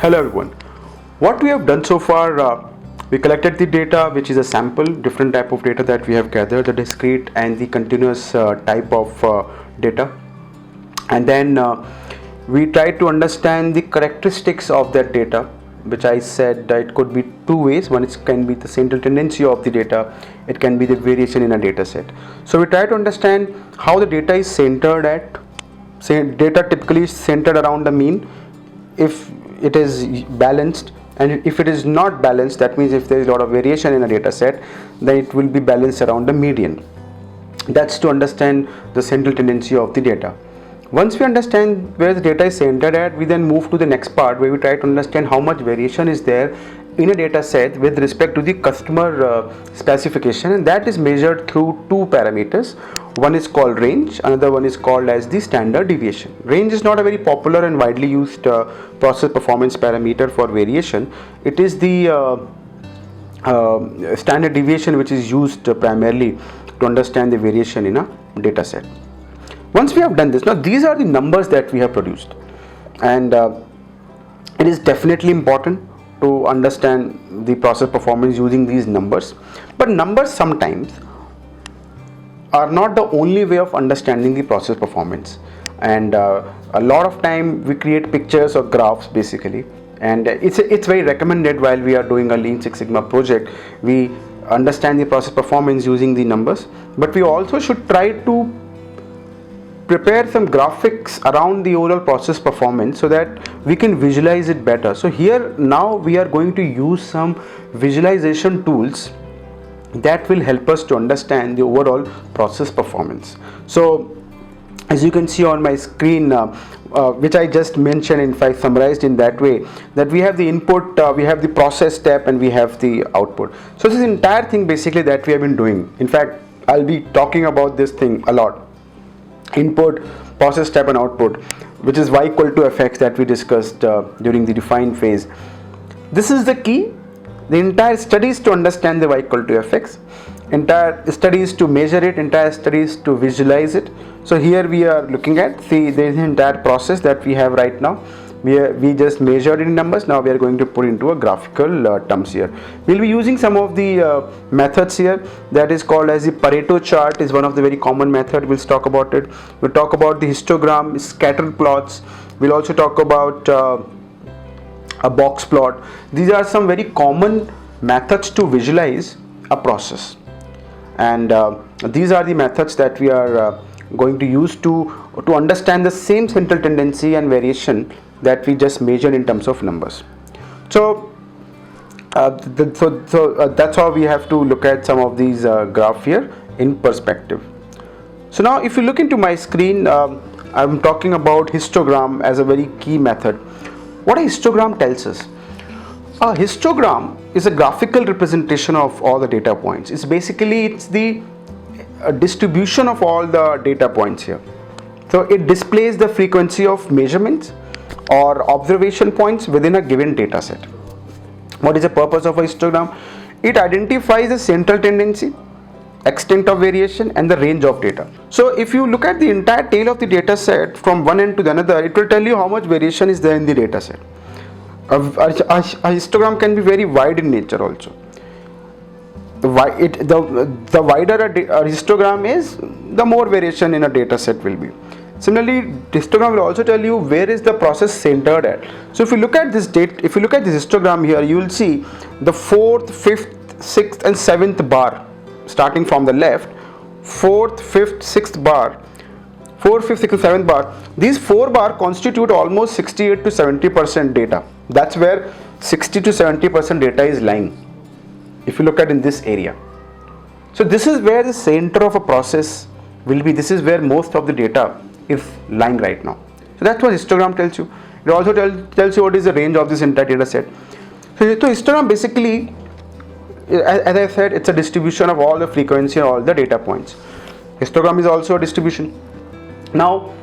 Hello everyone. What we have done so far, we collected the data, which is a sample, different type of data that we have gathered, the discrete and the continuous type of data. And then we tried to understand the characteristics of that data, which I said that it could be two ways. One can be the central tendency of the data, it can be the variation in a data set. So we try to understand how the data is centered at, data typically is centered around the mean. If it is balanced, and if it is not balanced, that means if there is a lot of variation in a data set, then it will be balanced around the median. That's to understand the central tendency of the data. Once we understand where the data is centered at, we then move to the next part where we try to understand how much variation is there in a data set with respect to the customer specification, and that is measured through two parameters. One is called range, another one is called as the standard deviation. Range is not a very popular and widely used process performance parameter for variation. It is the standard deviation which is used primarily to understand the variation in a data set. Once we have done this, now these are the numbers that we have produced, and it is definitely important to understand the process performance using these numbers. But numbers sometimes are not the only way of understanding the process performance, and a lot of time we create pictures or graphs basically, and it's very recommended while we are doing a Lean Six Sigma project. We understand the process performance using the numbers, but we also should try to prepare some graphics around the overall process performance so that we can visualize it better. So here now we are going to use some visualization tools that will help us to understand the overall process performance. So as you can see on my screen, which I just mentioned, in fact summarized in that way, that we have the input, we have the process step, and we have the output. So this entire thing basically that we have been doing. In fact, I'll be talking about this thing a lot. Input, process step, and output, which is y equal to fx that we discussed during the define phase. This is the key. The entire study is to understand the y equal to fx, entire study is to measure it, entire study is to visualize it. So here we are looking at, see, there is an entire process that we have right now. We just measured in numbers. Now we are going to put into a graphical terms here. We'll be using some of the methods here, that is called as the Pareto chart, is one of the very common method. We'll talk about it. We'll talk about the histogram, scatter plots. We'll also talk about a box plot. These are some very common methods to visualize a process, and these are the methods that we are going to use to understand the same central tendency and variation that we just measured in terms of numbers. So that's how we have to look at some of these graph here in perspective. So now if you look into my screen, I'm talking about histogram as a very key method. What a histogram tells us: a histogram is a graphical representation of all the data points. It's the distribution of all the data points here. So it displays the frequency of measurements or observation points within a given data set. What is the purpose of a histogram? It identifies the central tendency, extent of variation, and the range of data. So if you look at the entire tail of the data set from one end to the another, it will tell you how much variation is there in the data set. A histogram can be very wide in nature also. The wider a histogram is, the more variation in a data set will be. Similarly, histogram will also tell you where is the process centered at. So if you look at this histogram here, you will see the 4th, 5th, 6th and 7th bar starting from the left. 4th, 5th, 6th bar, 4th, 5th, 6th and 7th bar. These 4 bar constitute almost 68 to 70% data. That's where 60 to 70% data is lying, if you look at in this area. So this is where the center of a process will be. This is where most of the data is lying right now. So that's what histogram tells you. It also tells you what is the range of this entire data set. So histogram basically, as I said, it's a distribution of all the frequency and all the data points. Histogram is also a distribution. Now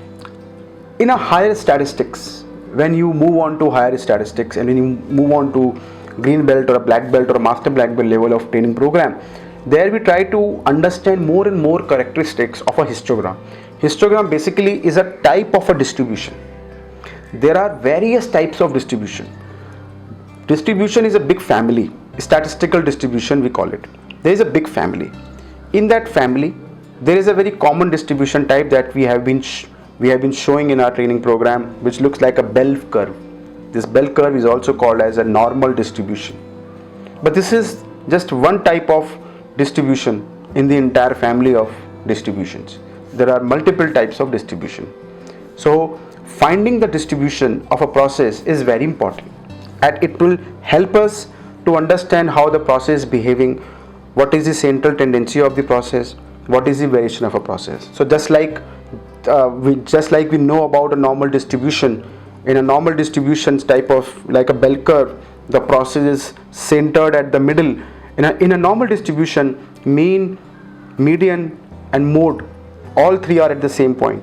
in a higher statistics, when you move on to higher statistics and when you move on to green belt or a black belt or a master black belt level of training program, there we try to understand more and more characteristics of a histogram. Histogram basically is a type of a distribution. There are various types of distribution. Distribution is a big family, statistical distribution we call it. There is a big family. In that family, there is a very common distribution type that we have been showing in our training program, which looks like a bell curve. This bell curve is also called as a normal distribution. But this is just one type of distribution in the entire family of distributions. There are multiple types of distribution. So finding the distribution of a process is very important, and it will help us to understand how the process is behaving, what is the central tendency of the process, what is the variation of a process. So just like we know about a normal distribution, in a normal distributions type of like a bell curve, the process is centered at the middle. In a normal distribution, mean, median and mode, all three are at the same point.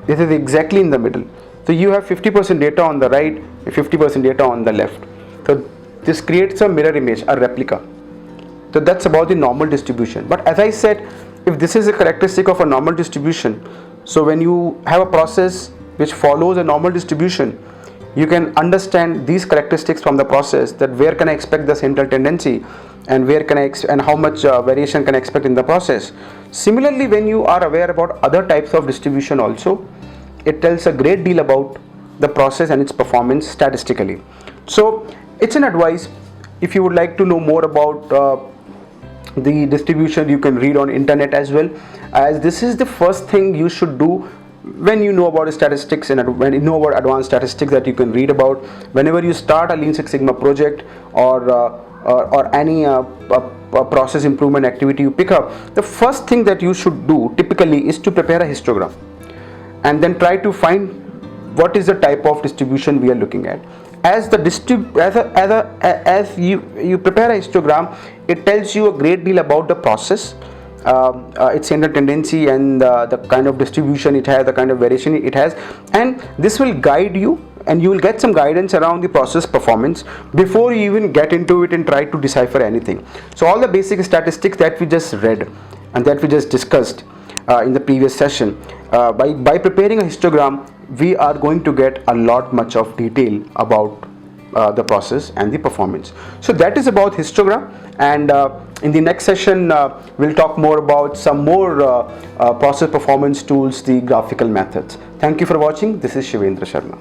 This is exactly in the middle. So you have 50% data on the right, 50% data on the left. So this creates a mirror image, a replica. So that's about the normal distribution. But as I said, if this is a characteristic of a normal distribution, so when you have a process which follows a normal distribution, you can understand these characteristics from the process, that where can I expect the central tendency, and where can I and how much variation can I expect in the process. Similarly, when you are aware about other types of distribution also, it tells a great deal about the process and its performance statistically. So it's an advice. If you would like to know more about the distribution, you can read on internet as well, as this is the first thing you should do when you know about statistics and when you know about advanced statistics, that you can read about whenever you start a Lean Six Sigma project or any process improvement activity you pick up. The first thing that you should do typically is to prepare a histogram and then try to find what is the type of distribution we are looking at. As you prepare a histogram, it tells you a great deal about the process, its central tendency, and the kind of distribution it has, the kind of variation it has, and this will guide you, and you will get some guidance around the process performance before you even get into it and try to decipher anything. So all the basic statistics that we just read and that we just discussed in the previous session, by preparing a histogram, we are going to get a lot much of detail about the process and the performance. So that is about histogram, and in the next session we'll talk more about some more process performance tools, the graphical methods. Thank you for watching. This is Shivendra Sharma.